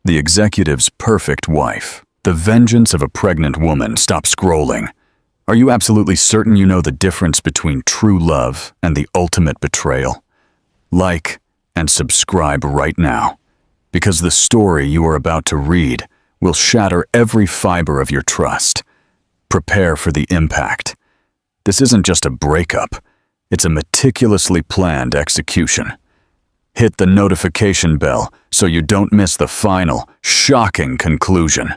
The executive's perfect wife. The vengeance of a pregnant woman. Stop scrolling. Are you absolutely certain you know the difference between true love and the ultimate betrayal? Like and subscribe right now, because the story you are about to read will shatter every fiber of your trust. Prepare for the impact. This isn't just a breakup, it's a meticulously planned execution. Hit the notification bell so you don't miss the final, shocking conclusion.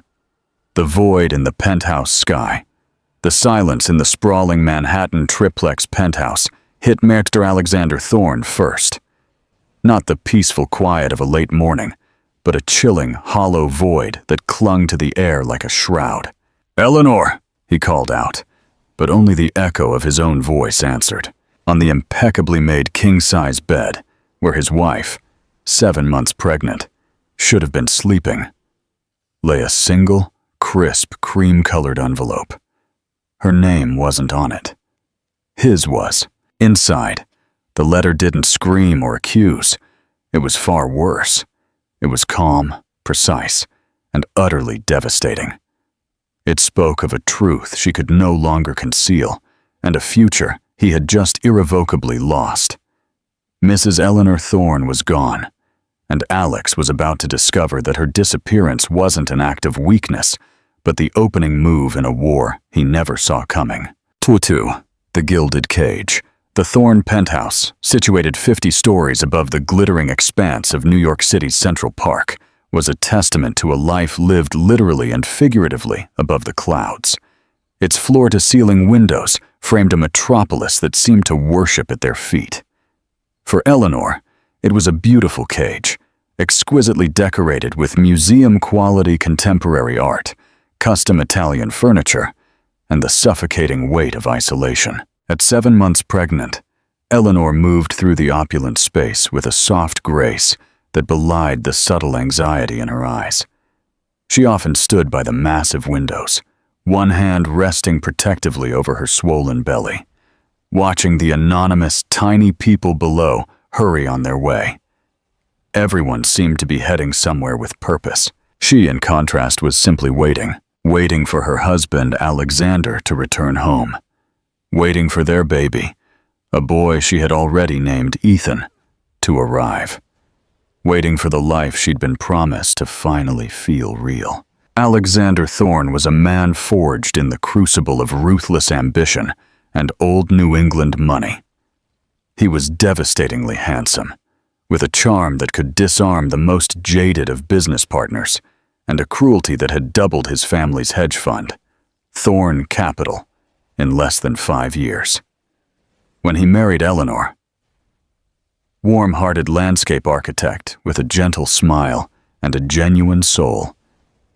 The void in the penthouse sky. The silence in the sprawling Manhattan triplex penthouse hit Mr. Alexander Thorne first. Not the peaceful quiet of a late morning, but a chilling, hollow void that clung to the air like a shroud. "Eleanor!" he called out, but only the echo of his own voice answered. On the impeccably made king-size bed, where his wife, 7 months pregnant, should have been sleeping, lay a single, crisp, cream-colored envelope. Her name wasn't on it. His was. Inside, the letter didn't scream or accuse. It was far worse. It was calm, precise, and utterly devastating. It spoke of a truth she could no longer conceal, and a future he had just irrevocably lost. Mrs. Eleanor Thorne was gone, and Alex was about to discover that her disappearance wasn't an act of weakness, but the opening move in a war he never saw coming. Tutu, the Gilded Cage, the Thorne penthouse, situated 50 stories above the glittering expanse of New York City's Central Park, was a testament to a life lived literally and figuratively above the clouds. Its floor-to-ceiling windows framed a metropolis that seemed to worship at their feet. For Eleanor, it was a beautiful cage, exquisitely decorated with museum-quality contemporary art, custom Italian furniture, and the suffocating weight of isolation. At 7 months pregnant, Eleanor moved through the opulent space with a soft grace that belied the subtle anxiety in her eyes. She often stood by the massive windows, one hand resting protectively over her swollen belly, watching the anonymous, tiny people below hurry on their way. Everyone seemed to be heading somewhere with purpose. She, in contrast, was simply waiting for her husband, Alexander, to return home. Waiting for their baby, a boy she had already named Ethan, to arrive. Waiting for the life she'd been promised to finally feel real. Alexander Thorne was a man forged in the crucible of ruthless ambition and old New England money. He was devastatingly handsome, with a charm that could disarm the most jaded of business partners, and a cruelty that had doubled his family's hedge fund, Thorne Capital, in less than 5 years. When he married Eleanor, warm-hearted landscape architect with a gentle smile and a genuine soul,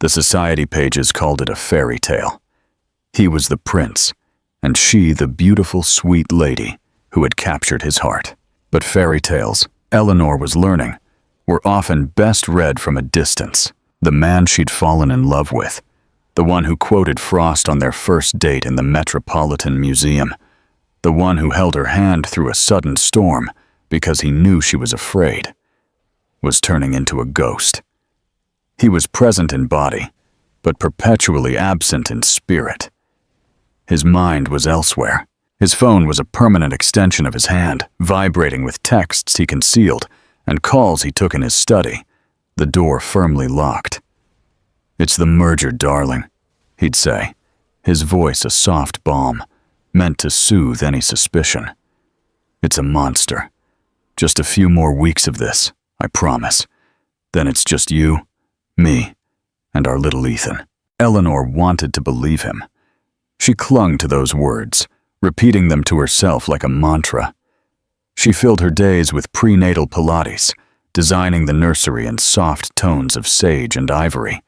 the society pages called it a fairy tale. He was the prince, and she the beautiful, sweet lady who had captured his heart. But fairy tales, Eleanor was learning, were often best read from a distance. The man she'd fallen in love with, the one who quoted Frost on their first date in the Metropolitan Museum, the one who held her hand through a sudden storm because he knew she was afraid, was turning into a ghost. He was present in body, but perpetually absent in spirit. His mind was elsewhere. His phone was a permanent extension of his hand, vibrating with texts he concealed and calls he took in his study, the door firmly locked. "It's the merger, darling," he'd say, his voice a soft balm, meant to soothe any suspicion. "It's a monster. Just a few more weeks of this, I promise. Then it's just you, me, and our little Ethan." Eleanor wanted to believe him. She clung to those words, repeating them to herself like a mantra. She filled her days with prenatal Pilates, designing the nursery in soft tones of sage and ivory,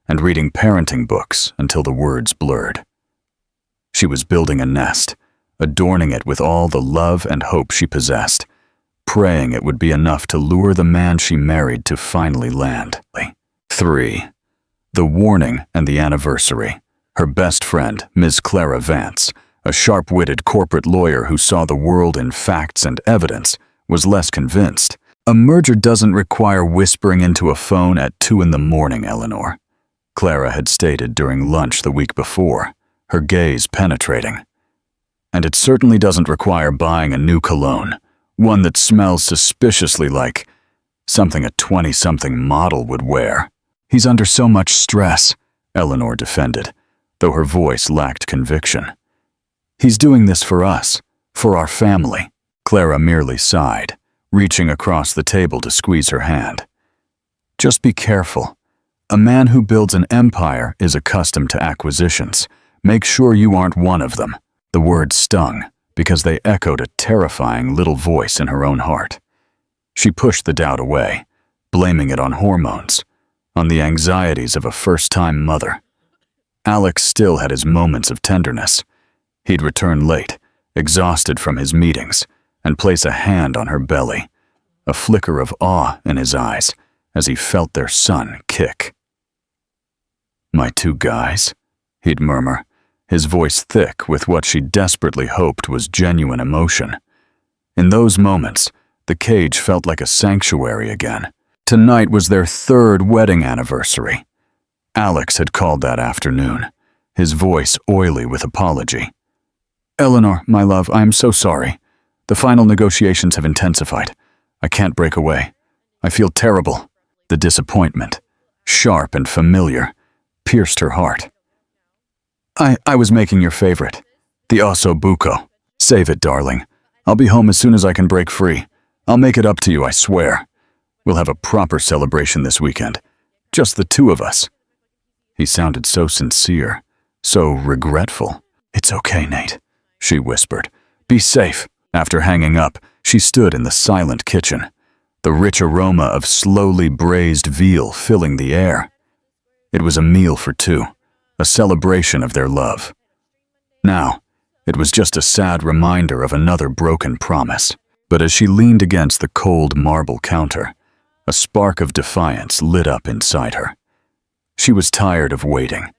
and reading parenting books until the words blurred. She was building a nest, adorning it with all the love and hope she possessed, praying it would be enough to lure the man she married to finally land. 3. The warning and the anniversary. Her best friend, Ms. Clara Vance, a sharp-witted corporate lawyer who saw the world in facts and evidence, was less convinced. A merger doesn't require whispering into a phone at 2 in the morning, Eleanor, Clara had stated during lunch the week before, her gaze penetrating. And it certainly doesn't require buying a new cologne, one that smells suspiciously like something a 20-something model would wear. He's under so much stress, Eleanor defended, though her voice lacked conviction. He's doing this for us, for our family. Clara merely sighed, reaching across the table to squeeze her hand. Just be careful. A man who builds an empire is accustomed to acquisitions. Make sure you aren't one of them. The words stung, because they echoed a terrifying little voice in her own heart. She pushed the doubt away, blaming it on hormones, on the anxieties of a first-time mother. Alex still had his moments of tenderness. He'd return late, exhausted from his meetings, and place a hand on her belly, a flicker of awe in his eyes as he felt their son kick. "My two guys," he'd murmur, his voice thick with what she desperately hoped was genuine emotion. In those moments, the cage felt like a sanctuary again. Tonight was their 3rd wedding anniversary. Alex had called that afternoon, his voice oily with apology. "Eleanor, my love, I am so sorry. The final negotiations have intensified. I can't break away. I feel terrible." The disappointment, sharp and familiar, pierced her heart. I was making your favorite, the osso buco. Save it, darling. I'll be home as soon as I can break free. I'll make it up to you, I swear. We'll have a proper celebration this weekend. Just the two of us." He sounded so sincere, so regretful. "It's okay, Nate," she whispered. "Be safe." After hanging up, she stood in the silent kitchen, the rich aroma of slowly braised veal filling the air. It was a meal for two, a celebration of their love. Now, it was just a sad reminder of another broken promise. But as she leaned against the cold marble counter, a spark of defiance lit up inside her. She was tired of waiting.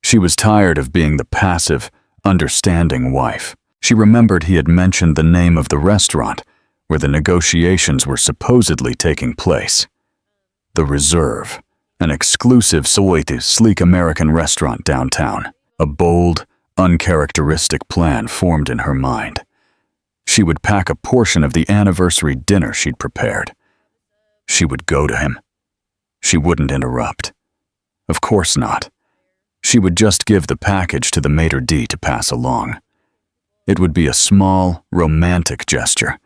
She was tired of being the passive, understanding wife. She remembered he had mentioned the name of the restaurant where the negotiations were supposedly taking place. The Reserve, an exclusive, sleek American restaurant downtown. A bold, uncharacteristic plan formed in her mind. She would pack a portion of the anniversary dinner she'd prepared. She would go to him. She wouldn't interrupt. Of course not. She would just give the package to the maitre d' to pass along. It would be a small, romantic gesture,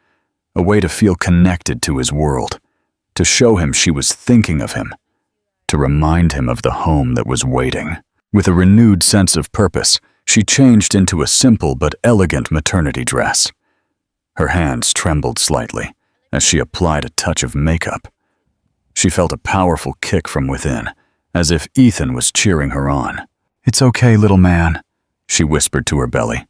a way to feel connected to his world, to show him she was thinking of him, to remind him of the home that was waiting. With a renewed sense of purpose, she changed into a simple but elegant maternity dress. Her hands trembled slightly as she applied a touch of makeup. She felt a powerful kick from within, as if Ethan was cheering her on. "It's okay, little man," she whispered to her belly.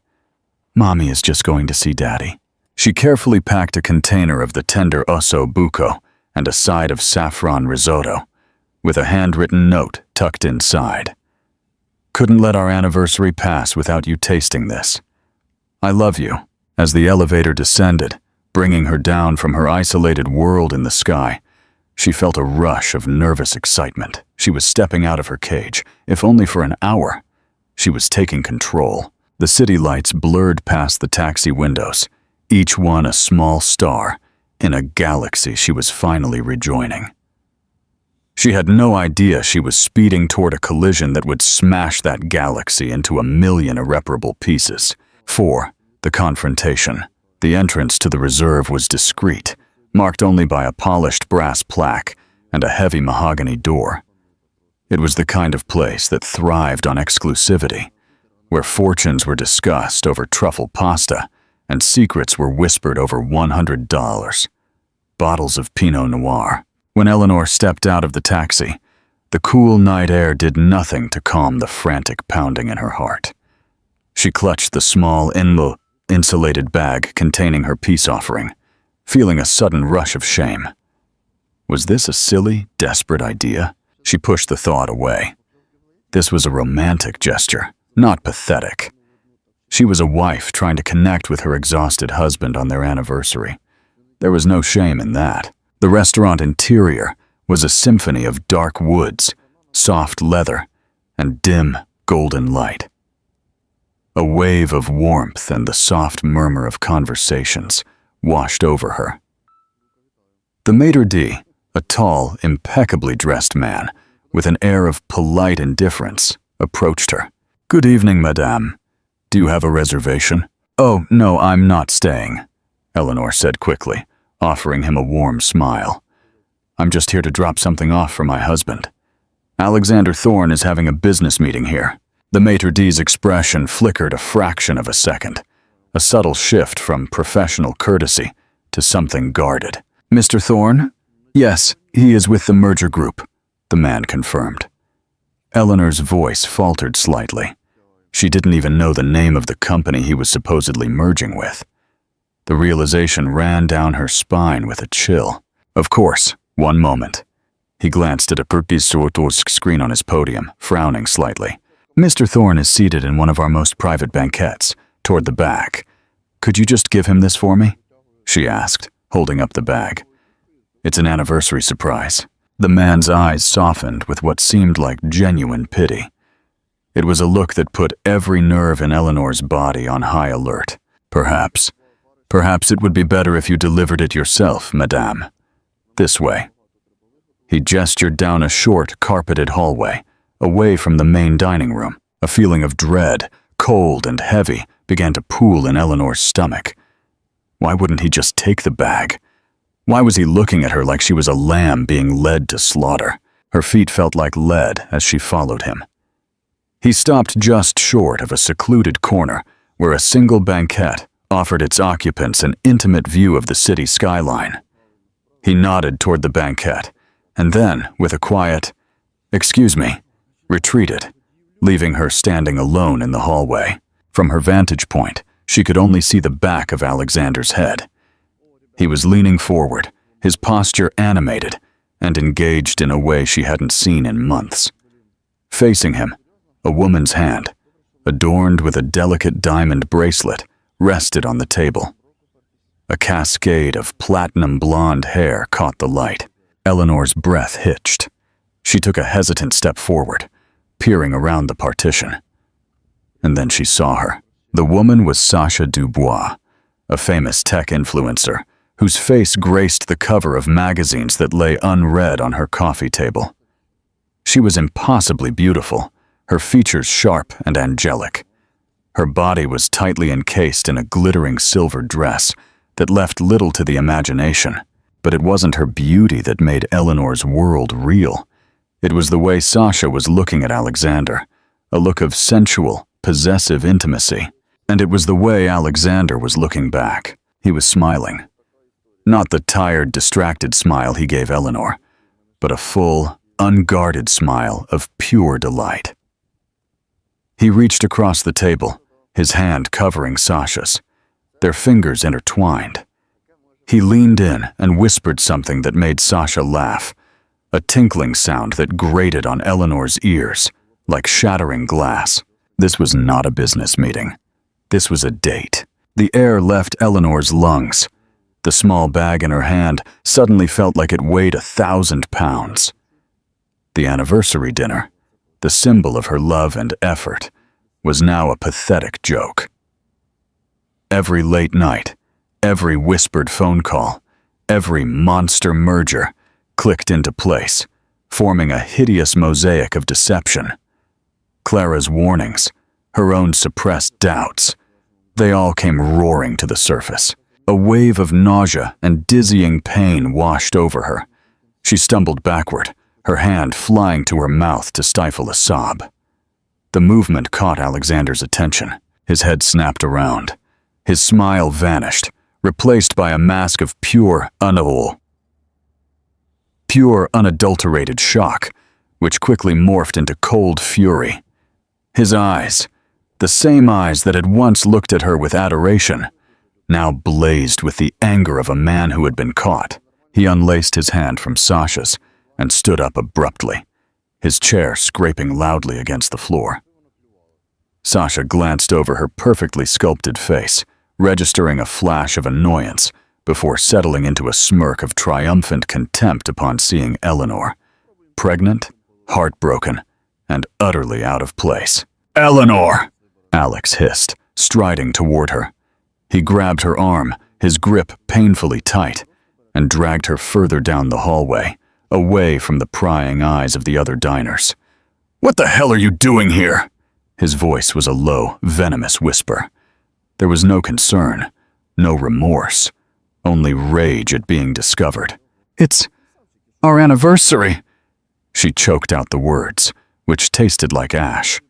"Mommy is just going to see Daddy." She carefully packed a container of the tender osso buco and a side of saffron risotto, with a handwritten note tucked inside. "Couldn't let our anniversary pass without you tasting this. I love you." As the elevator descended, bringing her down from her isolated world in the sky, she felt a rush of nervous excitement. She was stepping out of her cage, if only for an hour. She was taking control. The city lights blurred past the taxi windows, each one a small star in a galaxy she was finally rejoining. She had no idea she was speeding toward a collision that would smash that galaxy into a million irreparable pieces. For the confrontation, the entrance to the Reserve was discreet, marked only by a polished brass plaque and a heavy mahogany door. It was the kind of place that thrived on exclusivity, where fortunes were discussed over truffle pasta and secrets were whispered over $100. Bottles of Pinot Noir. When Eleanor stepped out of the taxi, the cool night air did nothing to calm the frantic pounding in her heart. She clutched the small, insulated bag containing her peace offering, feeling a sudden rush of shame. Was this a silly, desperate idea? She pushed the thought away. This was a romantic gesture, not pathetic. She was a wife trying to connect with her exhausted husband on their anniversary. There was no shame in that. The restaurant interior was a symphony of dark woods, soft leather, and dim, golden light. A wave of warmth and the soft murmur of conversations washed over her. The maitre d', a tall, impeccably dressed man, with an air of polite indifference, approached her. "Good evening, madame. Do you have a reservation?" "Oh, no, I'm not staying," Eleanor said quickly, offering him a warm smile. "I'm just here to drop something off for my husband. Alexander Thorne is having a business meeting here." The maitre d's expression flickered a fraction of a second, a subtle shift from professional courtesy to something guarded. "Mr. Thorne? Yes, he is with the merger group," the man confirmed. Eleanor's voice faltered slightly. She didn't even know the name of the company he was supposedly merging with. The realization ran down her spine with a chill. "Of course, one moment." He glanced at a Perkis screen on his podium, frowning slightly. "Mr. Thorne is seated in one of our most private banquettes, toward the back. Could you just give him this for me?" she asked, holding up the bag. "It's an anniversary surprise." The man's eyes softened with what seemed like genuine pity. It was a look that put every nerve in Eleanor's body on high alert. Perhaps it would be better if you delivered it yourself, madame. This way." He gestured down a short, carpeted hallway, away from the main dining room. A feeling of dread, cold and heavy, began to pool in Eleanor's stomach. Why wouldn't he just take the bag? Why was he looking at her like she was a lamb being led to slaughter? Her feet felt like lead as she followed him. He stopped just short of a secluded corner where a single banquette offered its occupants an intimate view of the city skyline. He nodded toward the banquette, and then, with a quiet, "Excuse me," retreated, leaving her standing alone in the hallway. From her vantage point, she could only see the back of Alexander's head. He was leaning forward, his posture animated, and engaged in a way she hadn't seen in months. Facing him, a woman's hand, adorned with a delicate diamond bracelet, rested on the table. A cascade of platinum blonde hair caught the light. Eleanor's breath hitched. She took a hesitant step forward, peering around the partition. And then she saw her. The woman was Sasha Dubois, a famous tech influencer, whose face graced the cover of magazines that lay unread on her coffee table. She was impossibly beautiful, her features sharp and angelic. Her body was tightly encased in a glittering silver dress that left little to the imagination. But it wasn't her beauty that made Eleanor's world real. It was the way Sasha was looking at Alexander, a look of sensual, possessive intimacy. And it was the way Alexander was looking back. He was smiling. Not the tired, distracted smile he gave Eleanor, but a full, unguarded smile of pure delight. He reached across the table, his hand covering Sasha's. Their fingers intertwined. He leaned in and whispered something that made Sasha laugh, a tinkling sound that grated on Eleanor's ears, like shattering glass. This was not a business meeting. This was a date. The air left Eleanor's lungs. The small bag in her hand suddenly felt like it weighed 1,000 pounds. The anniversary dinner, the symbol of her love and effort, was now a pathetic joke. Every late night, every whispered phone call, every monster merger clicked into place, forming a hideous mosaic of deception. Clara's warnings, her own suppressed doubts, they all came roaring to the surface. A wave of nausea and dizzying pain washed over her. She stumbled backward, her hand flying to her mouth to stifle a sob. The movement caught Alexander's attention. His head snapped around. His smile vanished, replaced by a mask of pure unadulterated shock, which quickly morphed into cold fury. His eyes, the same eyes that had once looked at her with adoration, now blazed with the anger of a man who had been caught. He unlaced his hand from Sasha's and stood up abruptly, his chair scraping loudly against the floor. Sasha glanced over her perfectly sculpted face, registering a flash of annoyance, before settling into a smirk of triumphant contempt upon seeing Eleanor, pregnant, heartbroken, and utterly out of place. "Eleanor!" Alex hissed, striding toward her. He grabbed her arm, his grip painfully tight, and dragged her further down the hallway, away from the prying eyes of the other diners. "What the hell are you doing here?" His voice was a low, venomous whisper. There was no concern, no remorse, only rage at being discovered. "It's our anniversary," she choked out the words, which tasted like ash.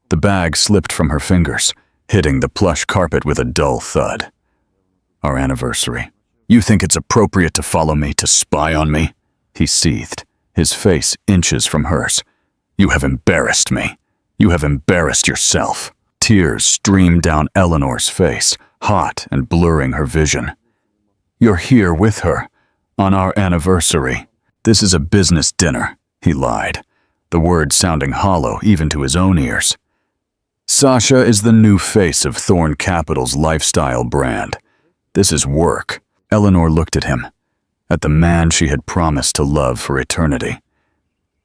The bag slipped from her fingers, hitting the plush carpet with a dull thud. "Our anniversary. You think it's appropriate to follow me, to spy on me?" He seethed, his face inches from hers. "You have embarrassed me. You have embarrassed yourself." Tears streamed down Eleanor's face, hot and blurring her vision. "You're here with her, on our anniversary." "This is a business dinner," he lied, the words sounding hollow even to his own ears. "Sasha is the new face of Thorn Capital's lifestyle brand. This is work." Eleanor looked at him, at the man she had promised to love for eternity.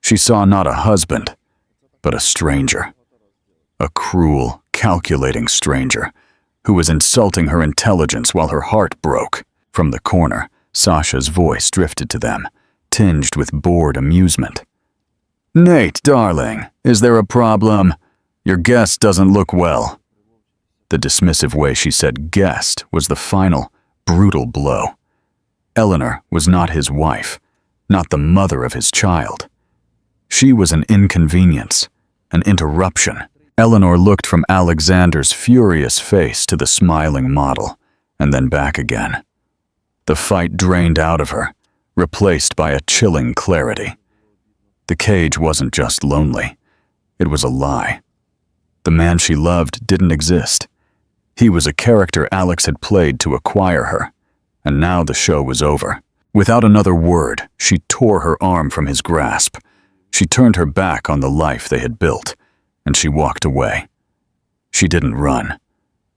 She saw not a husband, but a stranger. A cruel, calculating stranger who was insulting her intelligence while her heart broke. From the corner, Sasha's voice drifted to them, tinged with bored amusement. "Nate, darling, is there a problem? Your guest doesn't look well." The dismissive way she said guest was the final, brutal blow. Eleanor was not his wife, not the mother of his child. She was an inconvenience, an interruption. Eleanor looked from Alexander's furious face to the smiling model, and then back again. The fight drained out of her, replaced by a chilling clarity. The cage wasn't just lonely. It was a lie. The man she loved didn't exist. He was a character Alex had played to acquire her, and now the show was over. Without another word, she tore her arm from his grasp. She turned her back on the life they had built, and she walked away. She didn't run.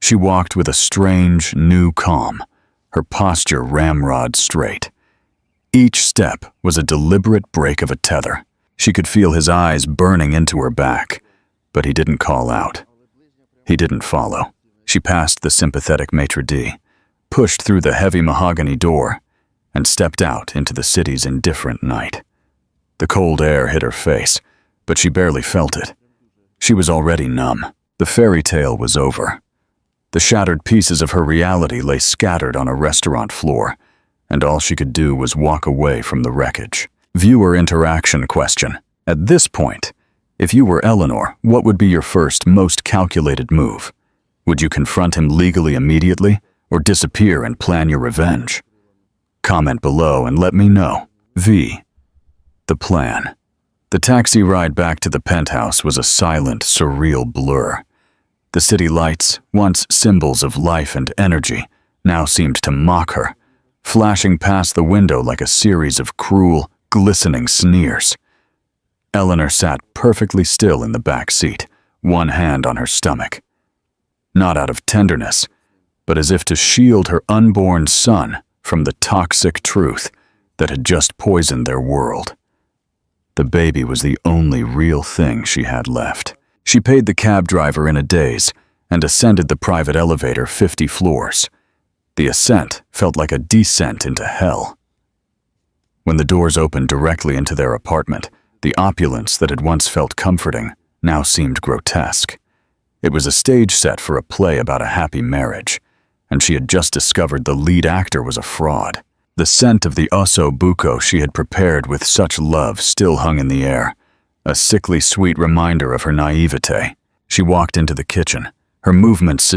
She walked with a strange, new calm, her posture ramrod straight. Each step was a deliberate break of a tether. She could feel his eyes burning into her back, but he didn't call out. He didn't follow. She passed the sympathetic maitre d', pushed through the heavy mahogany door, and stepped out into the city's indifferent night. The cold air hit her face, but she barely felt it. She was already numb. The fairy tale was over. The shattered pieces of her reality lay scattered on a restaurant floor, and all she could do was walk away from the wreckage. Viewer interaction question. At this point, if you were Eleanor, what would be your first, most calculated move? Would you confront him legally immediately, or disappear and plan your revenge? Comment below and let me know. V. The plan. The taxi ride back to the penthouse was a silent, surreal blur. The city lights, once symbols of life and energy, now seemed to mock her, flashing past the window like a series of cruel, glistening sneers. Eleanor sat perfectly still in the back seat, one hand on her stomach. Not out of tenderness, but as if to shield her unborn son from the toxic truth that had just poisoned their world. The baby was the only real thing she had left. She paid the cab driver in a daze and ascended the private elevator 50 floors. The ascent felt like a descent into hell. When the doors opened directly into their apartment, the opulence that had once felt comforting now seemed grotesque. It was a stage set for a play about a happy marriage, and she had just discovered the lead actor was a fraud. The scent of the osso buco she had prepared with such love still hung in the air, a sickly sweet reminder of her naivete. She walked into the kitchen, her movements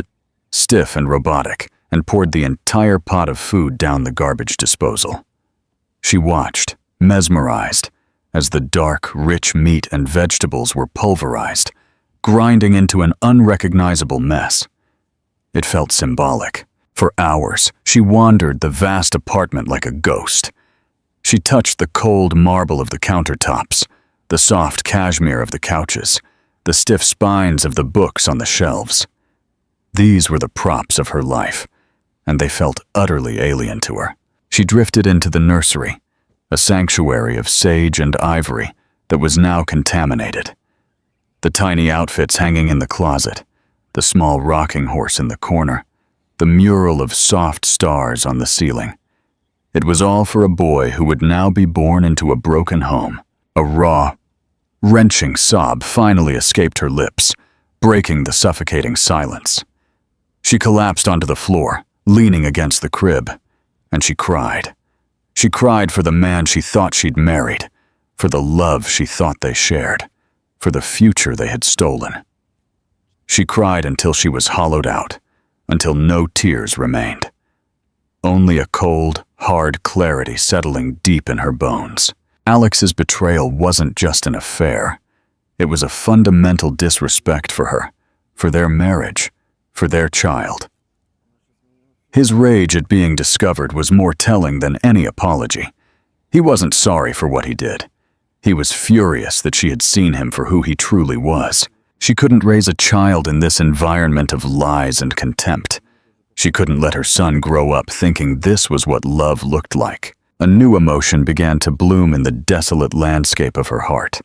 stiff and robotic, and poured the entire pot of food down the garbage disposal. She watched, mesmerized, as the dark, rich meat and vegetables were pulverized, grinding into an unrecognizable mess. It felt symbolic. For hours, she wandered the vast apartment like a ghost. She touched the cold marble of the countertops, the soft cashmere of the couches, the stiff spines of the books on the shelves. These were the props of her life, and they felt utterly alien to her. She drifted into the nursery, a sanctuary of sage and ivory that was now contaminated. The tiny outfits hanging in the closet, the small rocking horse in the corner, the mural of soft stars on the ceiling. It was all for a boy who would now be born into a broken home. A raw, wrenching sob finally escaped her lips, breaking the suffocating silence. She collapsed onto the floor, leaning against the crib, and she cried. She cried for the man she thought she'd married, for the love she thought they shared, for the future they had stolen. She cried until she was hollowed out, until no tears remained. Only a cold, hard clarity settling deep in her bones. Alex's betrayal wasn't just an affair. It was a fundamental disrespect for her, for their marriage, for their child. His rage at being discovered was more telling than any apology. He wasn't sorry for what he did. He was furious that she had seen him for who he truly was. She couldn't raise a child in this environment of lies and contempt. She couldn't let her son grow up thinking this was what love looked like. A new emotion began to bloom in the desolate landscape of her heart.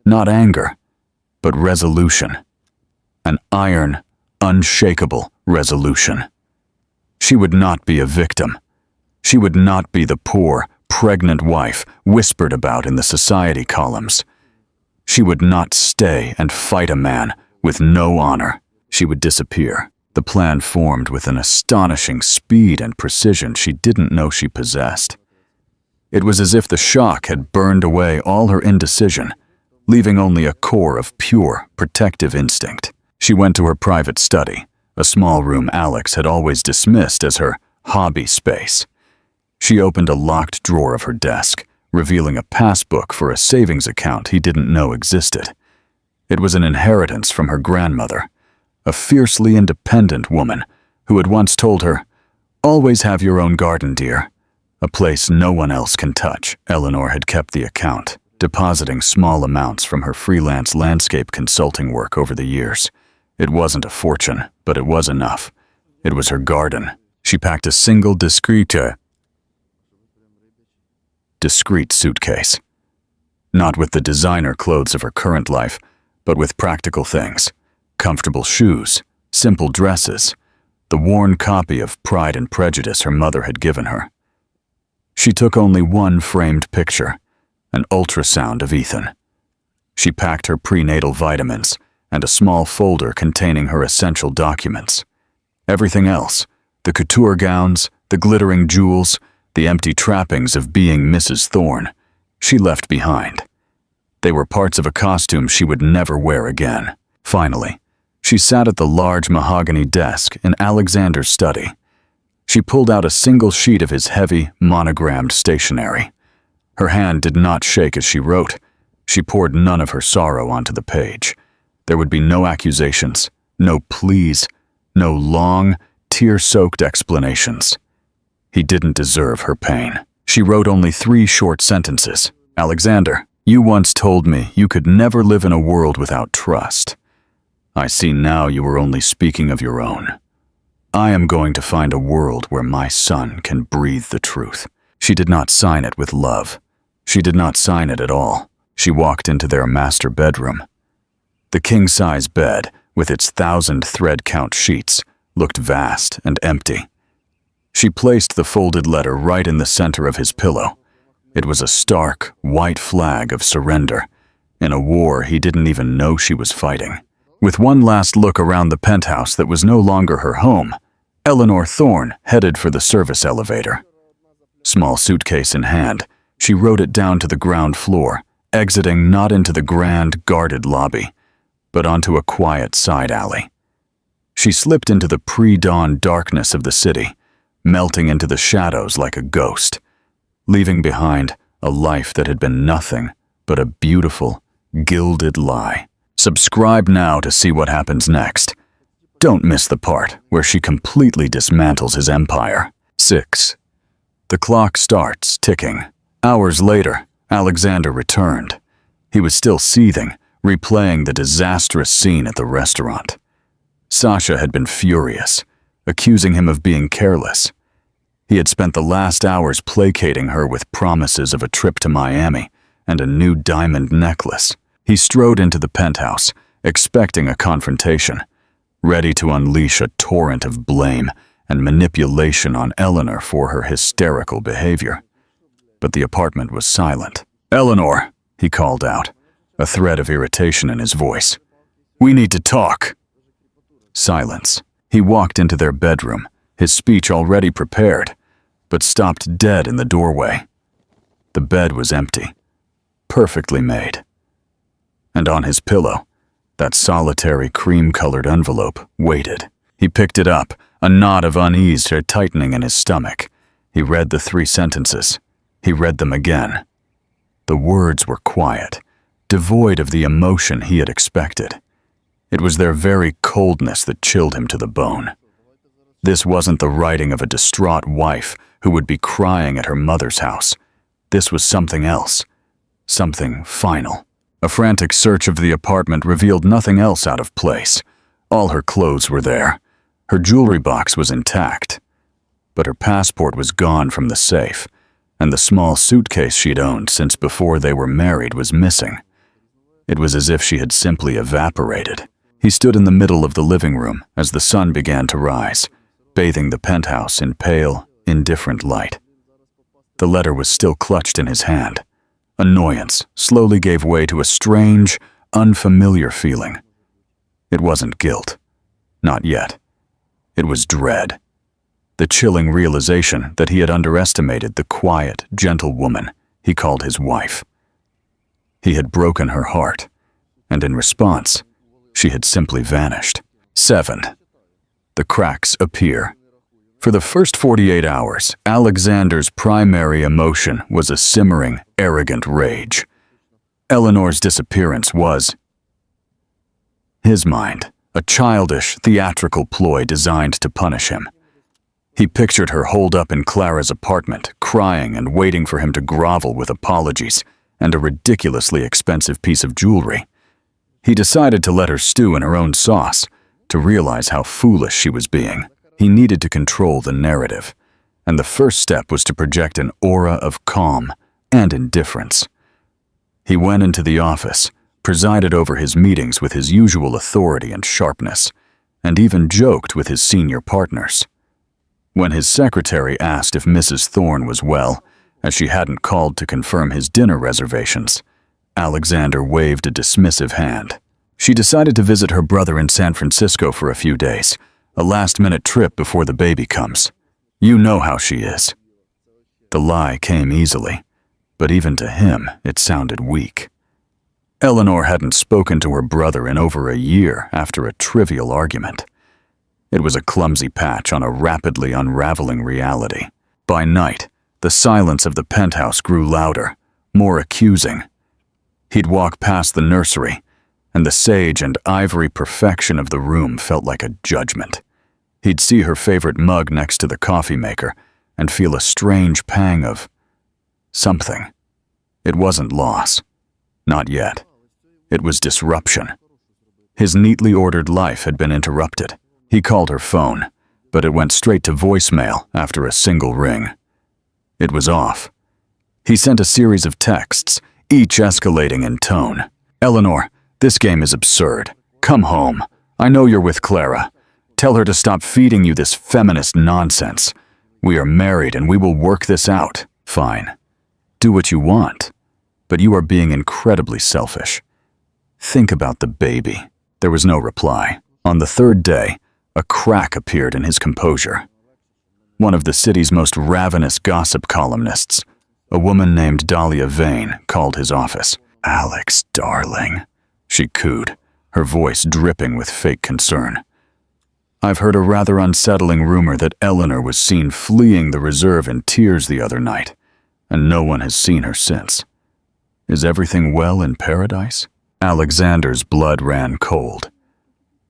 Not anger, but resolution. An iron, unshakable resolution. She would not be a victim. She would not be the poor, pregnant wife whispered about in the society columns. She would not stay and fight a man with no honor. She would disappear. The plan formed with an astonishing speed and precision she didn't know she possessed. It was as if the shock had burned away all her indecision, leaving only a core of pure, protective instinct. She went to her private study, a small room Alex had always dismissed as her hobby space. She opened a locked drawer of her desk, revealing a passbook for a savings account he didn't know existed. It was an inheritance from her grandmother, a fiercely independent woman who had once told her, "Always have your own garden, dear, a place no one else can touch." Eleanor had kept the account, depositing small amounts from her freelance landscape consulting work over the years. It wasn't a fortune, but it was enough. It was her garden. She packed a single discreet suitcase. Not with the designer clothes of her current life, but with practical things. Comfortable shoes, simple dresses, the worn copy of Pride and Prejudice her mother had given her. She took only one framed picture, an ultrasound of Ethan. She packed her prenatal vitamins and a small folder containing her essential documents. Everything else, the couture gowns, the glittering jewels, the empty trappings of being Mrs. Thorne, she left behind. They were parts of a costume she would never wear again. Finally, she sat at the large mahogany desk in Alexander's study. She pulled out a single sheet of his heavy, monogrammed stationery. Her hand did not shake as she wrote. She poured none of her sorrow onto the page. There would be no accusations, no pleas, no long, tear-soaked explanations. He didn't deserve her pain. She wrote only 3 short sentences. "Alexander, you once told me you could never live in a world without trust. I see now you were only speaking of your own. I am going to find a world where my son can breathe the truth." She did not sign it with love. She did not sign it at all. She walked into their master bedroom. The king-size bed, with its 1,000 thread-count sheets, looked vast and empty. She placed the folded letter right in the center of his pillow. It was a stark, white flag of surrender, in a war he didn't even know she was fighting. With one last look around the penthouse that was no longer her home, Eleanor Thorne headed for the service elevator. Small suitcase in hand, she rode it down to the ground floor, exiting not into the grand, guarded lobby, but onto a quiet side alley. She slipped into the pre-dawn darkness of the city, melting into the shadows like a ghost, leaving behind a life that had been nothing but a beautiful, gilded lie. Subscribe now to see what happens next. Don't miss the part where she completely dismantles his empire. 6. The clock starts ticking. Hours later, Alexander returned. He was still seething, replaying the disastrous scene at the restaurant. Sasha had been furious. accusing him of being careless. He had spent the last hours placating her with promises of a trip to Miami and a new diamond necklace. He strode into the penthouse, expecting a confrontation, ready to unleash a torrent of blame and manipulation on Eleanor for her hysterical behavior. But the apartment was silent. "Eleanor," he called out, a thread of irritation in his voice. "We need to talk." Silence. He walked into their bedroom, his speech already prepared, but stopped dead in the doorway. The bed was empty, perfectly made. And on his pillow, that solitary cream-colored envelope waited. He picked it up, a knot of unease tightening in his stomach. He read the 3 sentences. He read them again. The words were quiet, devoid of the emotion he had expected. It was their very coldness that chilled him to the bone. This wasn't the writing of a distraught wife who would be crying at her mother's house. This was something else, something final. A frantic search of the apartment revealed nothing else out of place. All her clothes were there. Her jewelry box was intact. But her passport was gone from the safe, and the small suitcase she'd owned since before they were married was missing. It was as if she had simply evaporated. He stood in the middle of the living room as the sun began to rise, bathing the penthouse in pale, indifferent light. The letter was still clutched in his hand. Annoyance slowly gave way to a strange, unfamiliar feeling. It wasn't guilt. Not yet. It was dread. The chilling realization that he had underestimated the quiet, gentle woman he called his wife. He had broken her heart, and in response, she had simply vanished. 7. The cracks appear. For the first 48 hours, Alexander's primary emotion was a simmering, arrogant rage. Eleanor's disappearance was, his mind, a childish, theatrical ploy designed to punish him. He pictured her holed up in Clara's apartment, crying and waiting for him to grovel with apologies and a ridiculously expensive piece of jewelry. He decided to let her stew in her own sauce, to realize how foolish she was being. He needed to control the narrative, and the first step was to project an aura of calm and indifference. He went into the office, presided over his meetings with his usual authority and sharpness, and even joked with his senior partners. When his secretary asked if Mrs. Thorne was well, as she hadn't called to confirm his dinner reservations, Alexander waved a dismissive hand. She decided to visit her brother in San Francisco for a few days, a last-minute trip before the baby comes. You know how she is. The lie came easily, but even to him it sounded weak. Eleanor hadn't spoken to her brother in over a year after a trivial argument. It was a clumsy patch on a rapidly unraveling reality. By night, the silence of the penthouse grew louder, more accusing. He'd walk past the nursery, and the sage and ivory perfection of the room felt like a judgment. He'd see her favorite mug next to the coffee maker and feel a strange pang of something. It wasn't loss. Not yet. It was disruption. His neatly ordered life had been interrupted. He called her phone, but it went straight to voicemail after a single ring. It was off. He sent a series of texts, each escalating in tone. "Eleanor, this game is absurd. Come home. I know you're with Clara. Tell her to stop feeding you this feminist nonsense. We are married and we will work this out." "Fine. Do what you want. But you are being incredibly selfish. Think about the baby." There was no reply. On the 3rd day, a crack appeared in his composure. One of the city's most ravenous gossip columnists, a woman named Dahlia Vane, called his office. "Alex, darling," she cooed, her voice dripping with fake concern. "I've heard a rather unsettling rumor that Eleanor was seen fleeing the reserve in tears the other night, and no one has seen her since. Is everything well in paradise?" Alexander's blood ran cold.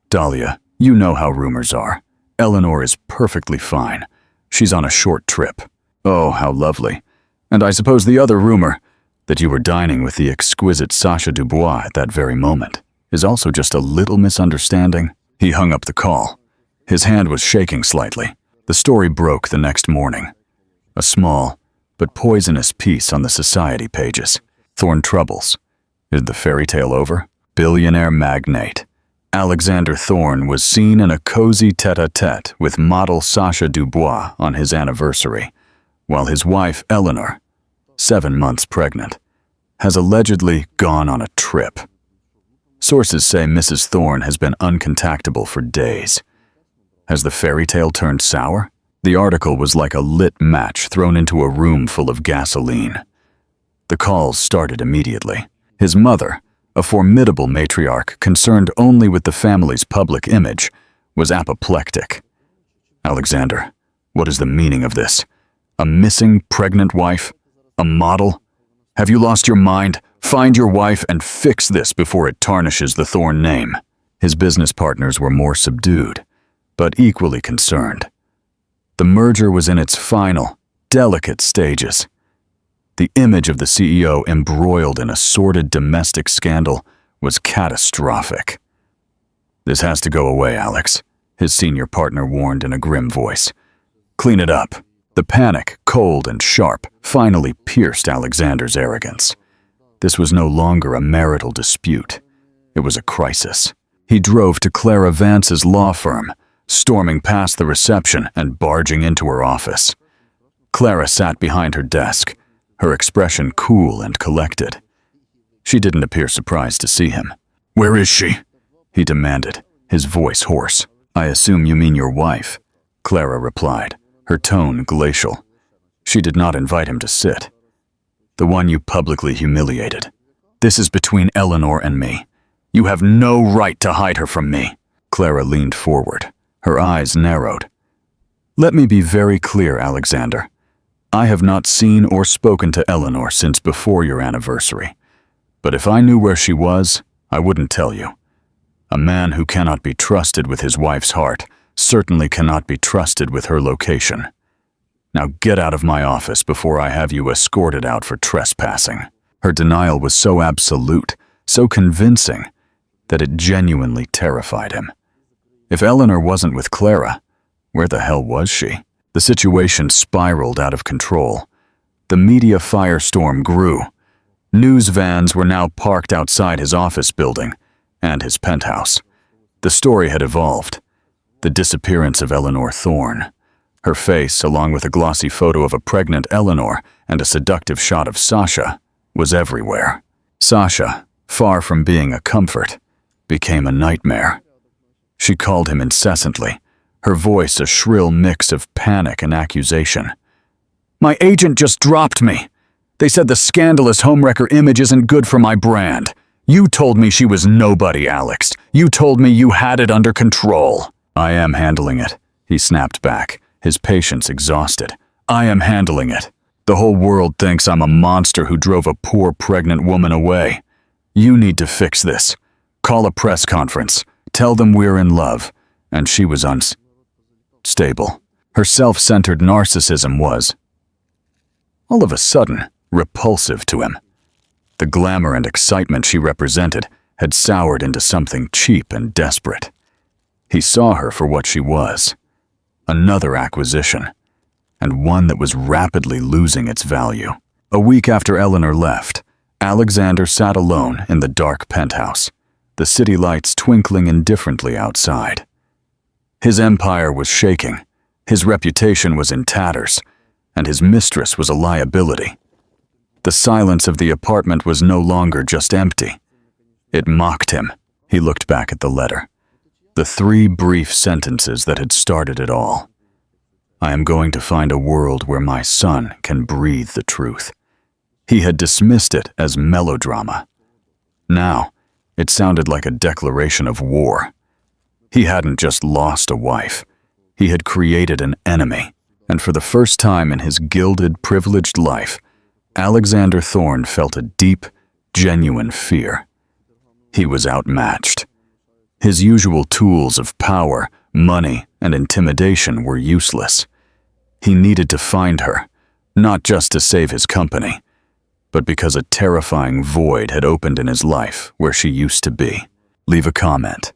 "Dahlia, you know how rumors are. Eleanor is perfectly fine. She's on a short trip." "Oh, how lovely. And I suppose the other rumor, that you were dining with the exquisite Sacha Dubois at that very moment, is also just a little misunderstanding." He hung up the call. His hand was shaking slightly. The story broke the next morning. A small but poisonous piece on the society pages. Thorne troubles. Is the fairy tale over? Billionaire magnate Alexander Thorne was seen in a cozy tête-à-tête with model Sasha Dubois on his anniversary, while his wife Eleanor, 7 months pregnant, has allegedly gone on a trip. Sources say Mrs. Thorne has been uncontactable for days. Has the fairy tale turned sour? The article was like a lit match thrown into a room full of gasoline. The calls started immediately. His mother, a formidable matriarch concerned only with the family's public image, was apoplectic. Alexander, what is the meaning of this? A missing pregnant wife? A model? Have you lost your mind? Find your wife and fix this before it tarnishes the Thorne name. His business partners were more subdued, but equally concerned. The merger was in its final, delicate stages. The image of the CEO embroiled in a sordid domestic scandal was catastrophic. This has to go away, Alex, his senior partner warned in a grim voice. Clean it up. The panic, cold and sharp, finally pierced Alexander's arrogance. This was no longer a marital dispute. It was a crisis. He drove to Clara Vance's law firm, storming past the reception and barging into her office. Clara sat behind her desk, her expression cool and collected. She didn't appear surprised to see him. "Where is she?" he demanded, his voice hoarse. "I assume you mean your wife," Clara replied, her tone glacial. She did not invite him to sit. "The one you publicly humiliated. This is between Eleanor and me. You have no right to hide her from me." Clara leaned forward, her eyes narrowed. "Let me be very clear, Alexander. I have not seen or spoken to Eleanor since before your anniversary. But if I knew where she was, I wouldn't tell you. A man who cannot be trusted with his wife's heart certainly cannot be trusted with her location. Now get out of my office before I have you escorted out for trespassing." Her denial was so absolute, so convincing, that it genuinely terrified him. If Eleanor wasn't with Clara, where the hell was she? The situation spiraled out of control. The media firestorm grew. News vans were now parked outside his office building and his penthouse. The story had evolved. The disappearance of Eleanor Thorne. Her face, along with a glossy photo of a pregnant Eleanor and a seductive shot of Sasha, was everywhere. Sasha, far from being a comfort, became a nightmare. She called him incessantly, her voice a shrill mix of panic and accusation. "My agent just dropped me. They said the scandalous homewrecker image isn't good for my brand. You told me she was nobody, Alex. You told me you had it under control." "I am handling it," he snapped back, his patience exhausted. "I am handling it. The whole world thinks I'm a monster who drove a poor pregnant woman away. You need to fix this. Call a press conference. Tell them we're in love." And she was unstable. Her self-centered narcissism was, all of a sudden, repulsive to him. The glamour and excitement she represented had soured into something cheap and desperate. He saw her for what she was, another acquisition, and one that was rapidly losing its value. A week after Eleanor left, Alexander sat alone in the dark penthouse, the city lights twinkling indifferently outside. His empire was shaking, his reputation was in tatters, and his mistress was a liability. The silence of the apartment was no longer just empty. It mocked him. He looked back at the letter. The 3 brief sentences that had started it all. "I am going to find a world where my son can breathe the truth." He had dismissed it as melodrama. Now, it sounded like a declaration of war. He hadn't just lost a wife. He had created an enemy. And for the first time in his gilded, privileged life, Alexander Thorne felt a deep, genuine fear. He was outmatched. His usual tools of power, money, and intimidation were useless. He needed to find her, not just to save his company, but because a terrifying void had opened in his life where she used to be. Leave a comment.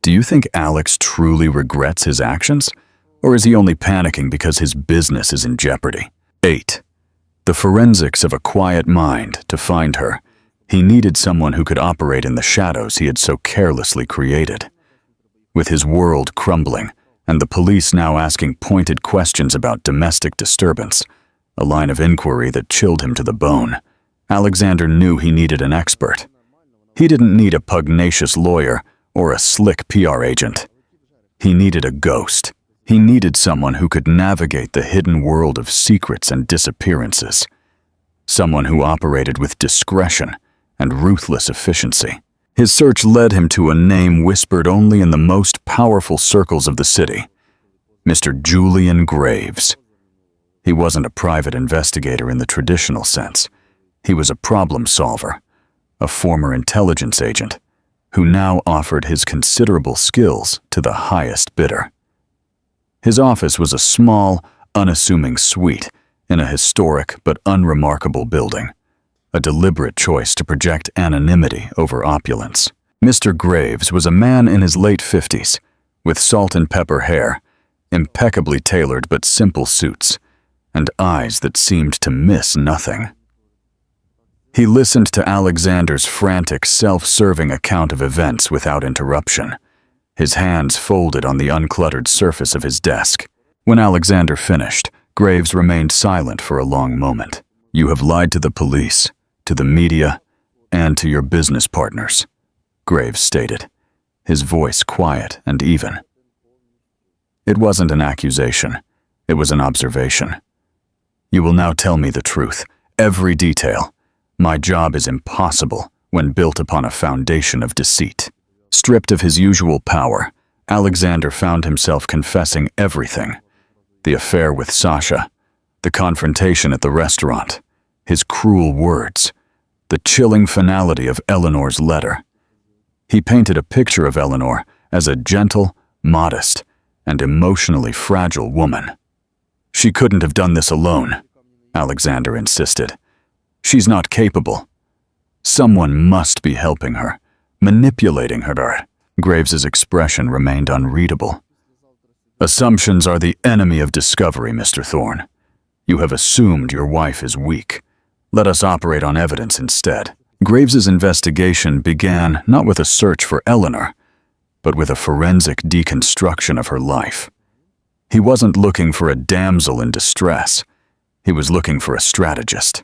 Do you think Alex truly regrets his actions? Or is he only panicking because his business is in jeopardy? 8. The forensics of a quiet mind to find her. He needed someone who could operate in the shadows he had so carelessly created. With his world crumbling, and the police now asking pointed questions about domestic disturbance, a line of inquiry that chilled him to the bone, Alexander knew he needed an expert. He didn't need a pugnacious lawyer or a slick PR agent. He needed a ghost. He needed someone who could navigate the hidden world of secrets and disappearances. Someone who operated with discretion and ruthless efficiency. His search led him to a name whispered only in the most powerful circles of the city, Mr. Julian Graves. He wasn't a private investigator in the traditional sense. He was a problem solver, a former intelligence agent, who now offered his considerable skills to the highest bidder. His office was a small, unassuming suite in a historic but unremarkable building, a deliberate choice to project anonymity over opulence. Mr. Graves was a man in his late 50s, with salt and pepper hair, impeccably tailored but simple suits, and eyes that seemed to miss nothing. He listened to Alexander's frantic, self-serving account of events without interruption, his hands folded on the uncluttered surface of his desk. When Alexander finished, Graves remained silent for a long moment. "You have lied to the police, to the media, and to your business partners," Graves stated, his voice quiet and even. It wasn't an accusation. It was an observation. "You will now tell me the truth, every detail. My job is impossible when built upon a foundation of deceit." Stripped of his usual power, Alexander found himself confessing everything. The affair with Sasha, the confrontation at the restaurant, his cruel words, the chilling finality of Eleanor's letter. He painted a picture of Eleanor as a gentle, modest, and emotionally fragile woman. "She couldn't have done this alone," Alexander insisted. "She's not capable. Someone must be helping her, manipulating her." Graves's expression remained unreadable. "Assumptions are the enemy of discovery, Mr. Thorne. You have assumed your wife is weak. Let us operate on evidence instead." Graves's investigation began not with a search for Eleanor, but with a forensic deconstruction of her life. He wasn't looking for a damsel in distress. He was looking for a strategist.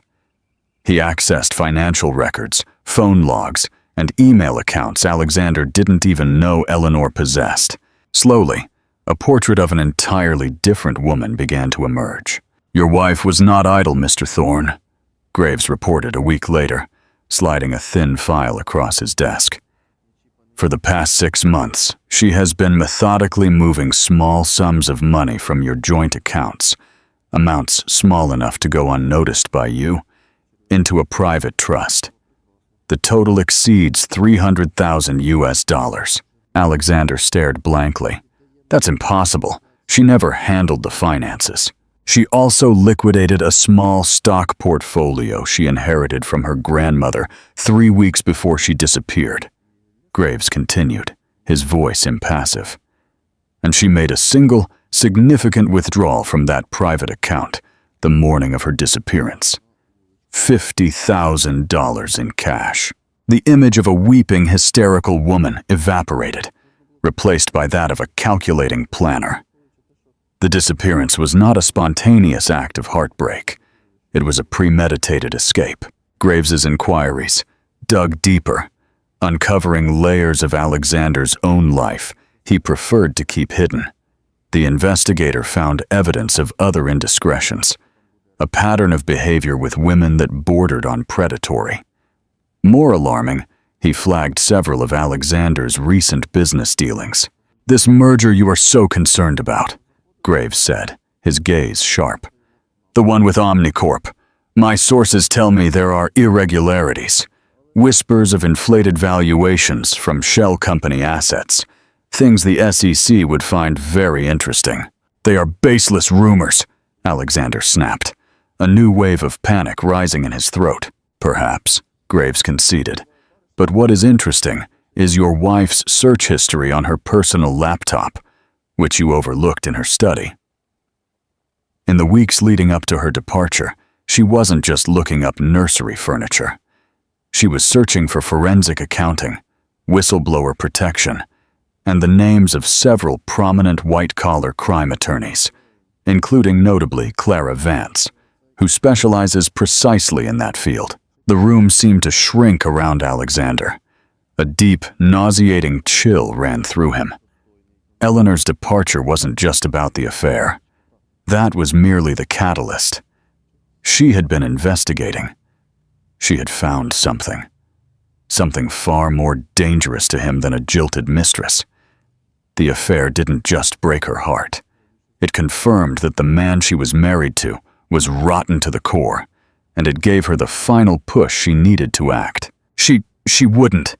He accessed financial records, phone logs, and email accounts Alexander didn't even know Eleanor possessed. Slowly, a portrait of an entirely different woman began to emerge. "Your wife was not idle, Mr. Thorne," Graves reported a week later, sliding a thin file across his desk. "For the past 6 months, she has been methodically moving small sums of money from your joint accounts, amounts small enough to go unnoticed by you, into a private trust. The total exceeds $300,000. Alexander stared blankly. "That's impossible. She never handled the finances." She also liquidated a small stock portfolio she inherited from her grandmother 3 weeks before she disappeared. Graves continued, his voice impassive. "And she made a single, significant withdrawal from that private account the morning of her disappearance. $50,000 in cash." The image of a weeping, hysterical woman evaporated, replaced by that of a calculating planner. The disappearance was not a spontaneous act of heartbreak. It was a premeditated escape. Graves's inquiries dug deeper, uncovering layers of Alexander's own life he preferred to keep hidden. The investigator found evidence of other indiscretions, a pattern of behavior with women that bordered on predatory. More alarming, he flagged several of Alexander's recent business dealings. "This merger you are so concerned about," Graves said, his gaze sharp. "The one with Omnicorp. My sources tell me there are irregularities, whispers of inflated valuations from shell company assets, things the SEC would find very interesting." "They are baseless rumors," Alexander snapped, a new wave of panic rising in his throat. "Perhaps," Graves conceded, "but what is interesting is your wife's search history on her personal laptop, which you overlooked in her study. In the weeks leading up to her departure, she wasn't just looking up nursery furniture. She was searching for forensic accounting, whistleblower protection, and the names of several prominent white-collar crime attorneys, including notably Clara Vance, who specializes precisely in that field. The room seemed to shrink around Alexander. A deep, nauseating chill ran through him. Eleanor's departure wasn't just about the affair. That was merely the catalyst. She had been investigating. She had found something. Something far more dangerous to him than a jilted mistress. The affair didn't just break her heart. It confirmed that the man she was married to was rotten to the core, and it gave her the final push she needed to act. She wouldn't,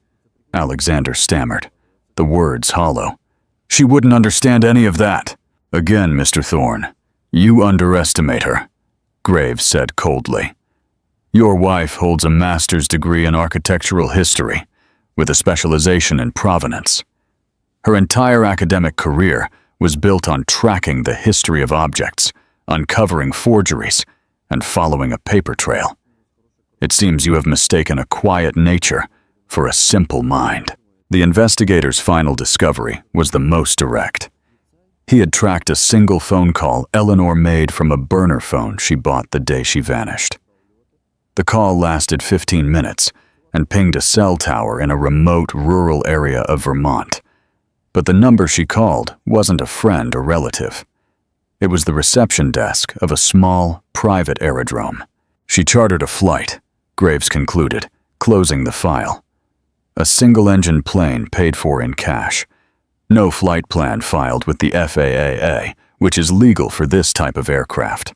Alexander stammered, the words hollow. She wouldn't understand any of that. Again, Mr. Thorne, you underestimate her, Graves said coldly. Your wife holds a master's degree in architectural history, with a specialization in provenance. Her entire academic career was built on tracking the history of objects, uncovering forgeries, and following a paper trail. It seems you have mistaken a quiet nature for a simple mind. The investigator's final discovery was the most direct. He had tracked a single phone call Eleanor made from a burner phone she bought the day she vanished. The call lasted 15 minutes and pinged a cell tower in a remote rural area of Vermont. But the number she called wasn't a friend or relative. It was the reception desk of a small, private aerodrome. She chartered a flight, Graves concluded, closing the file. A single-engine plane paid for in cash. No flight plan filed with the FAA, which is legal for this type of aircraft.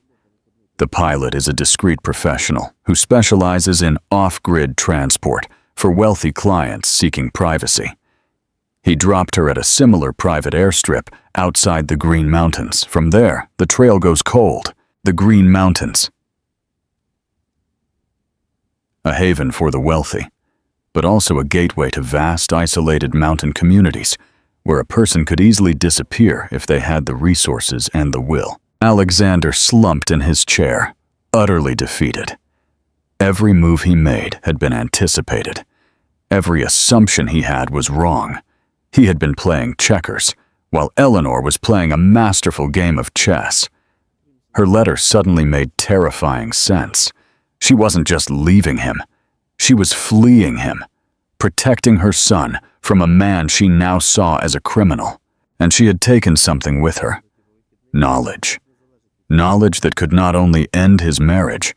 The pilot is a discreet professional who specializes in off-grid transport for wealthy clients seeking privacy. He dropped her at a similar private airstrip outside the Green Mountains. From there, the trail goes cold. The Green Mountains. A haven for the wealthy, but also a gateway to vast, isolated mountain communities where a person could easily disappear if they had the resources and the will. Alexander slumped in his chair, utterly defeated. Every move he made had been anticipated. Every assumption he had was wrong. He had been playing checkers, while Eleanor was playing a masterful game of chess. Her letter suddenly made terrifying sense. She wasn't just leaving him. She was fleeing him, protecting her son from a man she now saw as a criminal. And she had taken something with her. Knowledge. Knowledge that could not only end his marriage,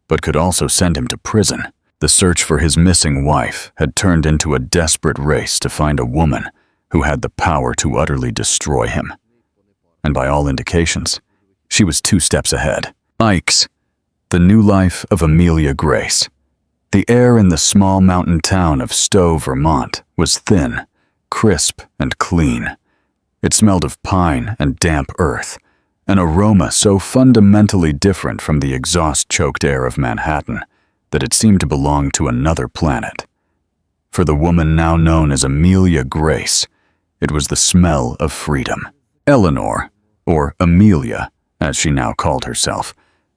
but could also send him to prison. The search for his missing wife had turned into a desperate race to find a woman who had the power to utterly destroy him. And by all indications, she was 2 steps ahead. Ike's, the new life of Amelia Grace. The air in the small mountain town of Stowe, Vermont, was thin, crisp, and clean. It smelled of pine and damp earth, an aroma so fundamentally different from the exhaust-choked air of Manhattan that it seemed to belong to another planet. For the woman now known as Amelia Grace, it was the smell of freedom. Eleanor, or Amelia, as she now called herself,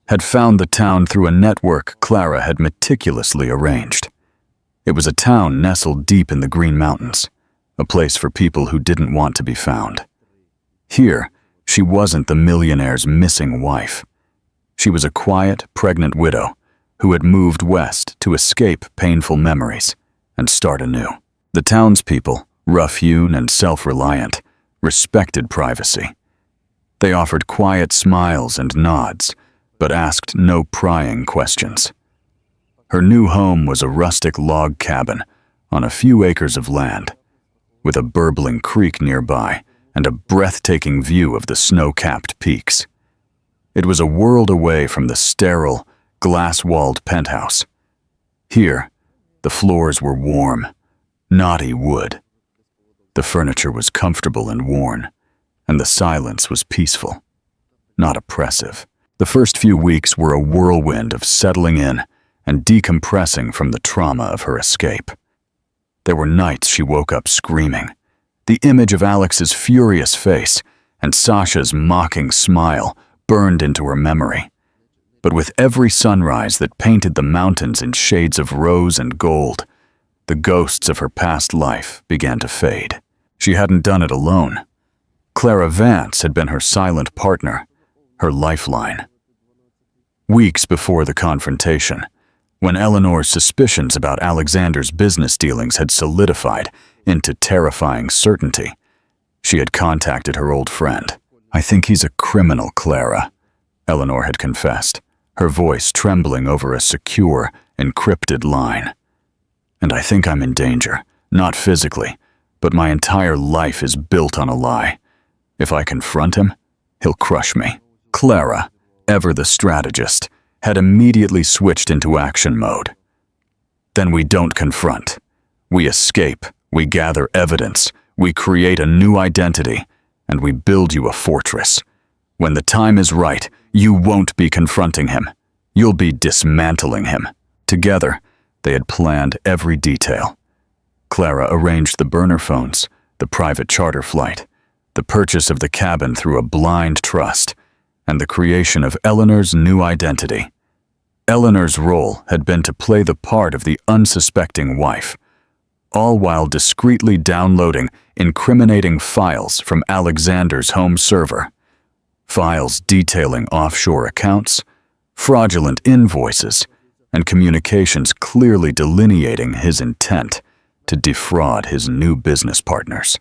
had found the town through a network Clara had meticulously arranged. It was a town nestled deep in the Green Mountains, a place for people who didn't want to be found. Here, she wasn't the millionaire's missing wife. She was a quiet, pregnant widow who had moved west to escape painful memories and start anew. The townspeople, rough-hewn and self-reliant, respected privacy. They offered quiet smiles and nods, but asked no prying questions. Her new home was a rustic log cabin on a few acres of land, with a burbling creek nearby and a breathtaking view of the snow-capped peaks. It was a world away from the sterile, glass-walled penthouse. Here, the floors were warm, knotty wood. The furniture was comfortable and worn, and the silence was peaceful, not oppressive. The first few weeks were a whirlwind of settling in and decompressing from the trauma of her escape. There were nights she woke up screaming. The image of Alex's furious face and Sasha's mocking smile burned into her memory. But with every sunrise that painted the mountains in shades of rose and gold, the ghosts of her past life began to fade. She hadn't done it alone. Clara Vance had been her silent partner, her lifeline. Weeks before the confrontation, when Eleanor's suspicions about Alexander's business dealings had solidified into terrifying certainty, she had contacted her old friend. "I think he's a criminal, Clara," Eleanor had confessed, her voice trembling over a secure, encrypted line. "And I think I'm in danger, not physically, but my entire life is built on a lie. If I confront him, he'll crush me." Clara, ever the strategist, had immediately switched into action mode. "Then we don't confront. We escape, we gather evidence, we create a new identity, and we build you a fortress. When the time is right, you won't be confronting him. You'll be dismantling him." Together, they had planned every detail. Clara arranged the burner phones, the private charter flight, the purchase of the cabin through a blind trust, and the creation of Eleanor's new identity. Eleanor's role had been to play the part of the unsuspecting wife, all while discreetly downloading incriminating files from Alexander's home server. Files detailing offshore accounts, fraudulent invoices, and communications clearly delineating his intent to defraud his new business partners.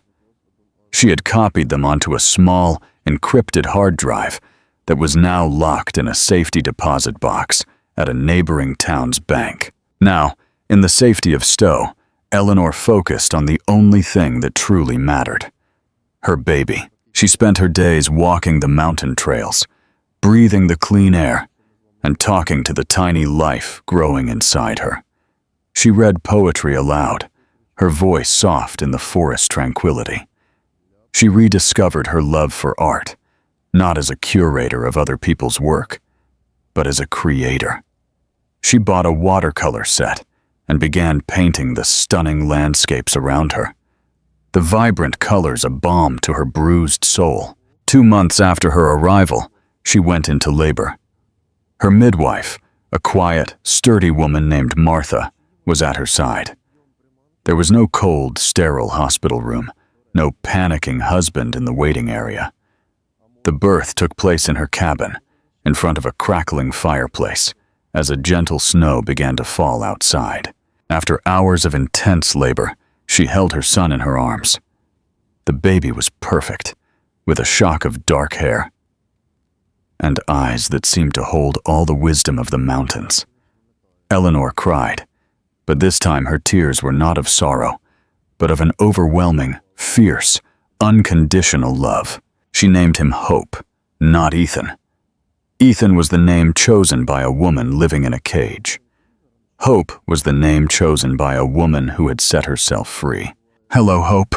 She had copied them onto a small, encrypted hard drive that was now locked in a safety deposit box at a neighboring town's bank. Now, in the safety of Stowe, Eleanor focused on the only thing that truly mattered: her baby. She spent her days walking the mountain trails, breathing the clean air, and talking to the tiny life growing inside her. She read poetry aloud, her voice soft in the forest tranquility. She rediscovered her love for art, not as a curator of other people's work, but as a creator. She bought a watercolor set and began painting the stunning landscapes around her. The vibrant colors a balm to her bruised soul. 2 months after her arrival, she went into labor. Her midwife, a quiet, sturdy woman named Martha, was at her side. There was no cold, sterile hospital room, no panicking husband in the waiting area. The birth took place in her cabin, in front of a crackling fireplace, as a gentle snow began to fall outside. After hours of intense labor, she held her son in her arms. The baby was perfect, with a shock of dark hair and eyes that seemed to hold all the wisdom of the mountains. Eleanor cried, but this time her tears were not of sorrow, but of an overwhelming, fierce, unconditional love. She named him Hope, not Ethan. Ethan was the name chosen by a woman living in a cage. Hope was the name chosen by a woman who had set herself free. "Hello, Hope,"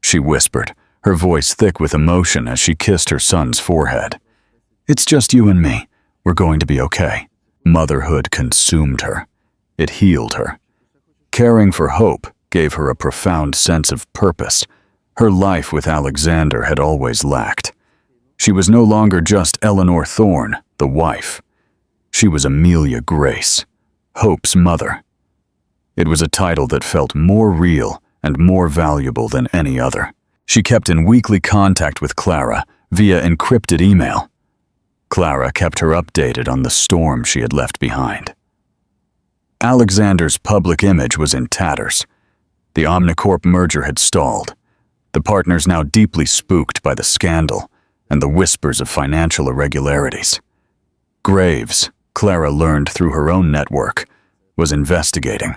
she whispered, her voice thick with emotion as she kissed her son's forehead. "It's just you and me. We're going to be okay." Motherhood consumed her. It healed her. Caring for Hope gave her a profound sense of purpose. Her life with Alexander had always lacked. She was no longer just Eleanor Thorne, the wife. She was Amelia Grace, Hope's mother. It was a title that felt more real and more valuable than any other. She kept in weekly contact with Clara via encrypted email. Clara kept her updated on the storm she had left behind. Alexander's public image was in tatters. The Omnicorp merger had stalled, the partners now deeply spooked by the scandal and the whispers of financial irregularities. Graves, Clara learned through her own network, was investigating,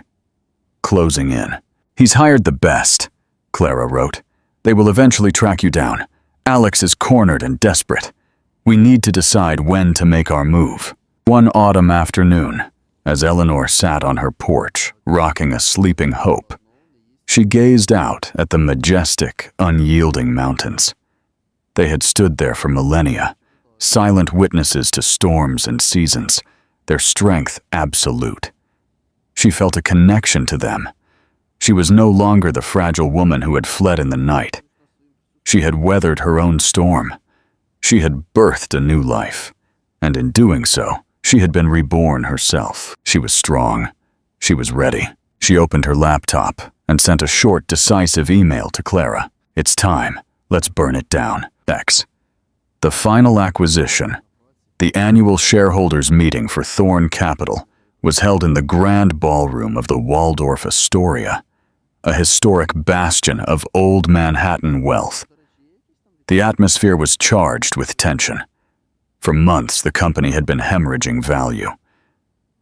closing in. "He's hired the best," Clara wrote. "They will eventually track you down. Alex is cornered and desperate. We need to decide when to make our move." One autumn afternoon, as Eleanor sat on her porch, rocking a sleeping Hope, she gazed out at the majestic, unyielding mountains. They had stood there for millennia, silent witnesses to storms and seasons, their strength absolute. She felt a connection to them, She was no longer the fragile woman who had fled in the night. She had weathered her own storm. She had birthed a new life, and in doing so, she had been reborn herself. She was strong. She was ready. She opened her laptop and sent a short, decisive email to Clara. "It's time. Let's burn it down. X." The final acquisition, the annual shareholders' meeting for Thorn Capital, was held in the grand ballroom of the Waldorf Astoria, a historic bastion of old Manhattan wealth. The atmosphere was charged with tension. For months, the company had been hemorrhaging value.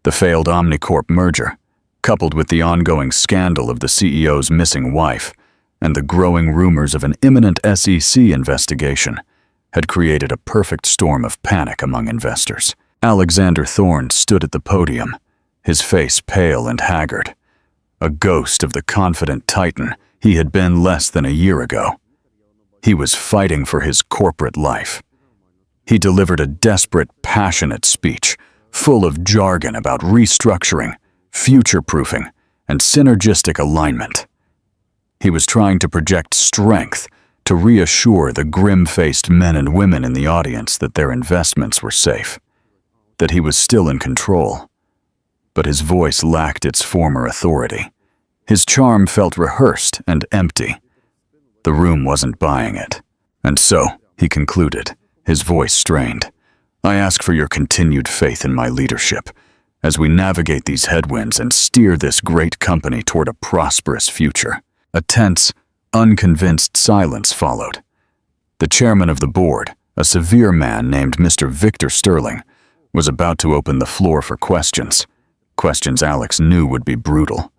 The failed Omnicorp merger, coupled with the ongoing scandal of the CEO's missing wife and the growing rumors of an imminent SEC investigation, had created a perfect storm of panic among investors. Alexander Thorn stood at the podium, his face pale and haggard, a ghost of the confident titan he had been less than a year ago. He was fighting for his corporate life. He delivered a desperate, passionate speech, full of jargon about restructuring, future-proofing, and synergistic alignment. He was trying to project strength to reassure the grim-faced men and women in the audience that their investments were safe, that he was still in control. But his voice lacked its former authority. His charm felt rehearsed and empty. The room wasn't buying it. "And so," he concluded, his voice strained, "I ask for your continued faith in my leadership as we navigate these headwinds and steer this great company toward a prosperous future." A tense, unconvinced silence followed. The chairman of the board, a severe man named Mr. Victor Sterling, was about to open the floor for questions Alex knew would be brutal,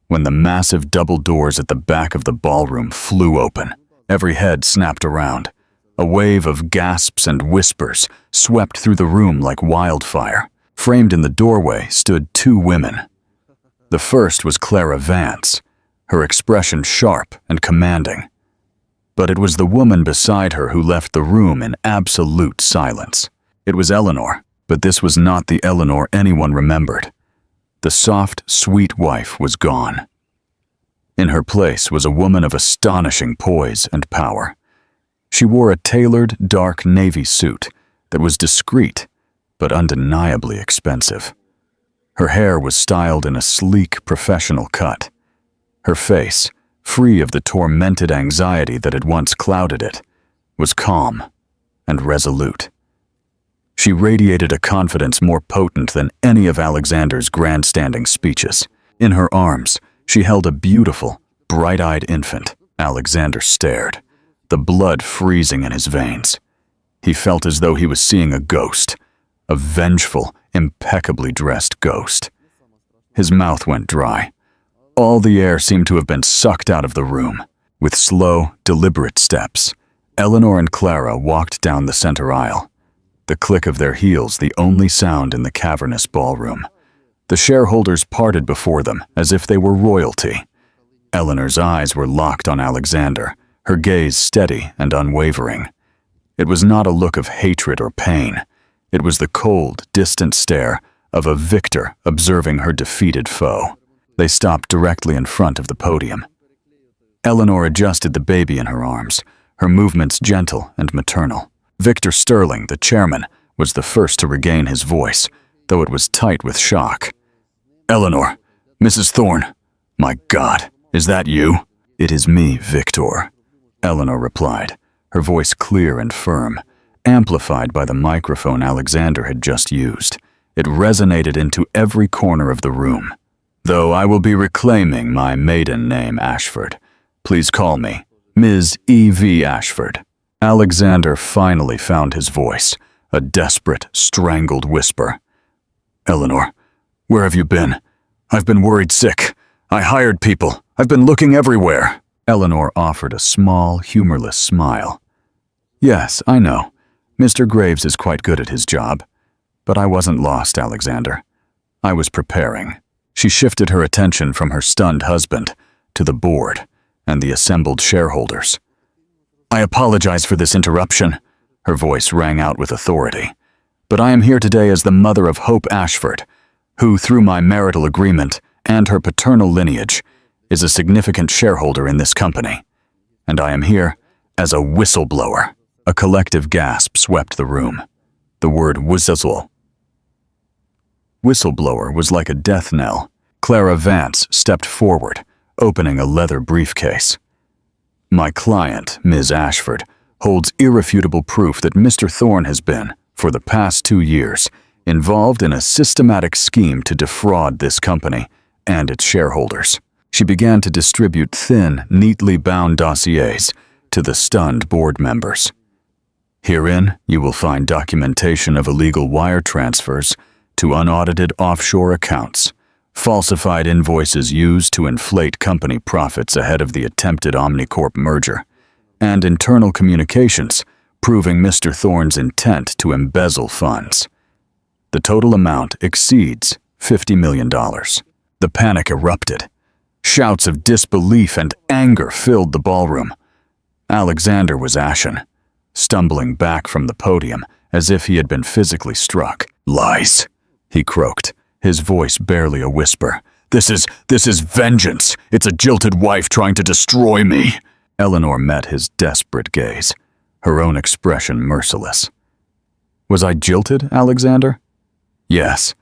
when the massive double doors at the back of the ballroom flew open. Every head snapped around. A wave of gasps and whispers swept through the room like wildfire. Framed in the doorway stood two women. The first was Clara Vance, her expression sharp and commanding. But it was the woman beside her who left the room in absolute silence. It was Eleanor, but this was not the Eleanor anyone remembered. The soft, sweet wife was gone. In her place was a woman of astonishing poise and power. She wore a tailored, dark navy suit that was discreet but undeniably expensive. Her hair was styled in a sleek, professional cut. Her face, free of the tormented anxiety that had once clouded it, was calm and resolute. She radiated a confidence more potent than any of Alexander's grandstanding speeches. In her arms, she held a beautiful, bright-eyed infant. Alexander stared, the blood freezing in his veins. He felt as though he was seeing a ghost, a vengeful, impeccably dressed ghost. His mouth went dry. All the air seemed to have been sucked out of the room. With slow, deliberate steps, Eleanor and Clara walked down the center aisle, the click of their heels the only sound in the cavernous ballroom. The shareholders parted before them as if they were royalty. Eleanor's eyes were locked on Alexander, her gaze steady and unwavering. It was not a look of hatred or pain. It was the cold, distant stare of a victor observing her defeated foe. They stopped directly in front of the podium. Eleanor adjusted the baby in her arms, her movements gentle and maternal. Victor Sterling, the chairman, was the first to regain his voice, though it was tight with shock. "Eleanor, Mrs. Thorn, my God, is that you?" "It is me, Victor," Eleanor replied, her voice clear and firm, amplified by the microphone Alexander had just used. It resonated into every corner of the room. "Though I will be reclaiming my maiden name, Ashford. Please call me Ms. E.V. Ashford." Alexander finally found his voice, a desperate, strangled whisper. "Eleanor, where have you been? I've been worried sick. I hired people. I've been looking everywhere." Eleanor offered a small, humorless smile. "Yes, I know. Mr. Graves is quite good at his job. But I wasn't lost, Alexander. I was preparing." She shifted her attention from her stunned husband to the board and the assembled shareholders. "I apologize for this interruption," her voice rang out with authority, "but I am here today as the mother of Hope Ashford, who, through my marital agreement and her paternal lineage, is a significant shareholder in this company, and I am here as a whistleblower." A collective gasp swept the room. The word whistleblower was like a death knell. Clara Vance stepped forward, opening a leather briefcase. "My client, Ms. Ashford, holds irrefutable proof that Mr. Thorne has been, for the past 2 years, involved in a systematic scheme to defraud this company and its shareholders." She began to distribute thin, neatly bound dossiers to the stunned board members. "Herein, you will find documentation of illegal wire transfers to unaudited offshore accounts, falsified invoices used to inflate company profits ahead of the attempted Omnicorp merger, and internal communications proving Mr. Thorne's intent to embezzle funds. The total amount exceeds $50 million. The panic erupted. Shouts of disbelief and anger filled the ballroom. Alexander was ashen, stumbling back from the podium as if he had been physically struck. "Lies," he croaked, his voice barely a whisper. This is vengeance. It's a jilted wife trying to destroy me." Eleanor met his desperate gaze, her own expression merciless. "Was I jilted, Alexander?" "Yes,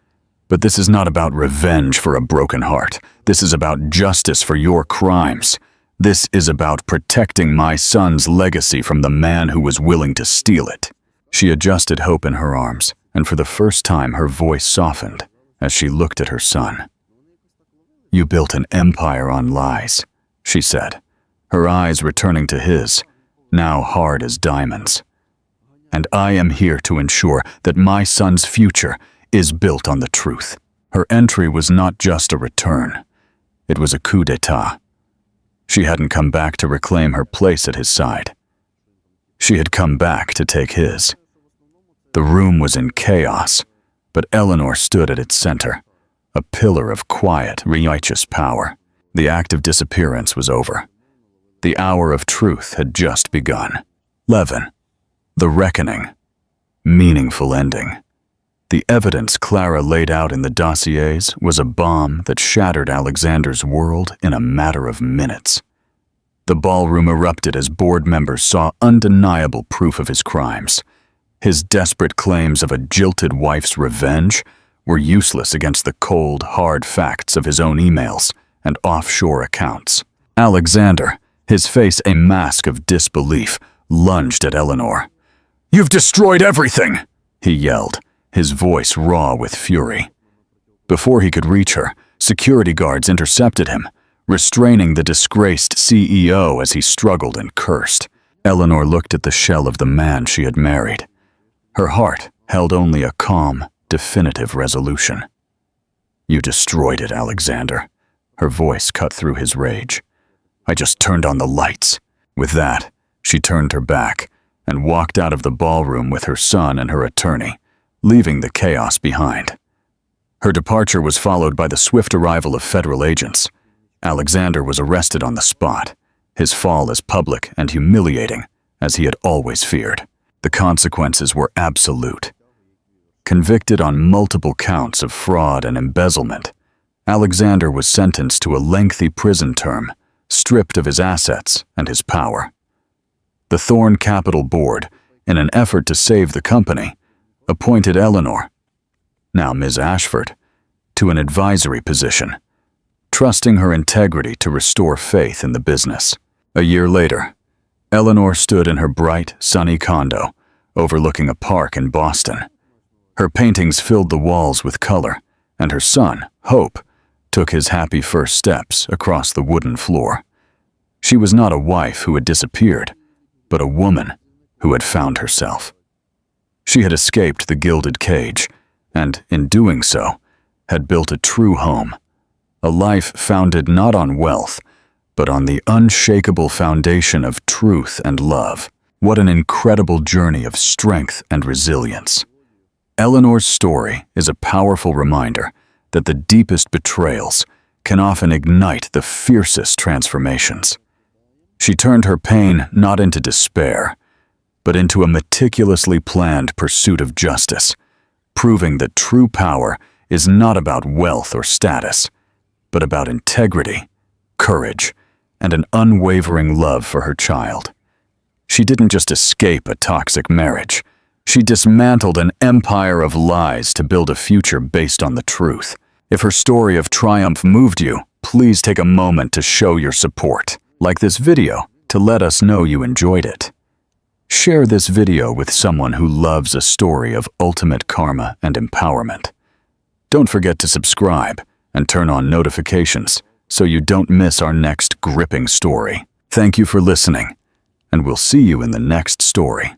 but this is not about revenge for a broken heart. This is about justice for your crimes. This is about protecting my son's legacy from the man who was willing to steal it." She adjusted Hope in her arms, and for the first time her voice softened as she looked at her son. "You built an empire on lies," she said, her eyes returning to his, now hard as diamonds. "And I am here to ensure that my son's future is built on the truth." Her entry was not just a return. It was a coup d'etat. She hadn't come back to reclaim her place at his side. She had come back to take his. The room was in chaos, but Eleanor stood at its center, a pillar of quiet, righteous power. The act of disappearance was over. The hour of truth had just begun. 11. The reckoning. Meaningful ending. The evidence Clara laid out in the dossiers was a bomb that shattered Alexander's world in a matter of minutes. The ballroom erupted as board members saw undeniable proof of his crimes. His desperate claims of a jilted wife's revenge were useless against the cold, hard facts of his own emails and offshore accounts. Alexander, his face a mask of disbelief, lunged at Eleanor. "You've destroyed everything!" he yelled, his voice raw with fury. Before he could reach her, security guards intercepted him, restraining the disgraced CEO as he struggled and cursed. Eleanor looked at the shell of the man she had married. Her heart held only a calm, definitive resolution. "You destroyed it, Alexander." Her voice cut through his rage. "I just turned on the lights." With that, she turned her back and walked out of the ballroom with her son and her attorney, leaving the chaos behind. Her departure was followed by the swift arrival of federal agents. Alexander was arrested on the spot, his fall as public and humiliating as he had always feared. The consequences were absolute. Convicted on multiple counts of fraud and embezzlement, Alexander was sentenced to a lengthy prison term, stripped of his assets and his power. The Thorne Capital Board, in an effort to save the company, appointed Eleanor, now Ms. Ashford, to an advisory position, trusting her integrity to restore faith in the business. A year later, Eleanor stood in her bright, sunny condo, overlooking a park in Boston. Her paintings filled the walls with color, and her son, Hope, took his happy first steps across the wooden floor. She was not a wife who had disappeared, but a woman who had found herself. She had escaped the gilded cage, and, in doing so, had built a true home, a life founded not on wealth, but on the unshakable foundation of truth and love. What an incredible journey of strength and resilience. Eleanor's story is a powerful reminder that the deepest betrayals can often ignite the fiercest transformations. She turned her pain not into despair, but into a meticulously planned pursuit of justice, proving that true power is not about wealth or status, but about integrity, courage, and an unwavering love for her child. She didn't just escape a toxic marriage. She dismantled an empire of lies to build a future based on the truth. If her story of triumph moved you, please take a moment to show your support. Like this video to let us know you enjoyed it. Share this video with someone who loves a story of ultimate karma and empowerment. Don't forget to subscribe and turn on notifications so you don't miss our next gripping story. Thank you for listening, and we'll see you in the next story.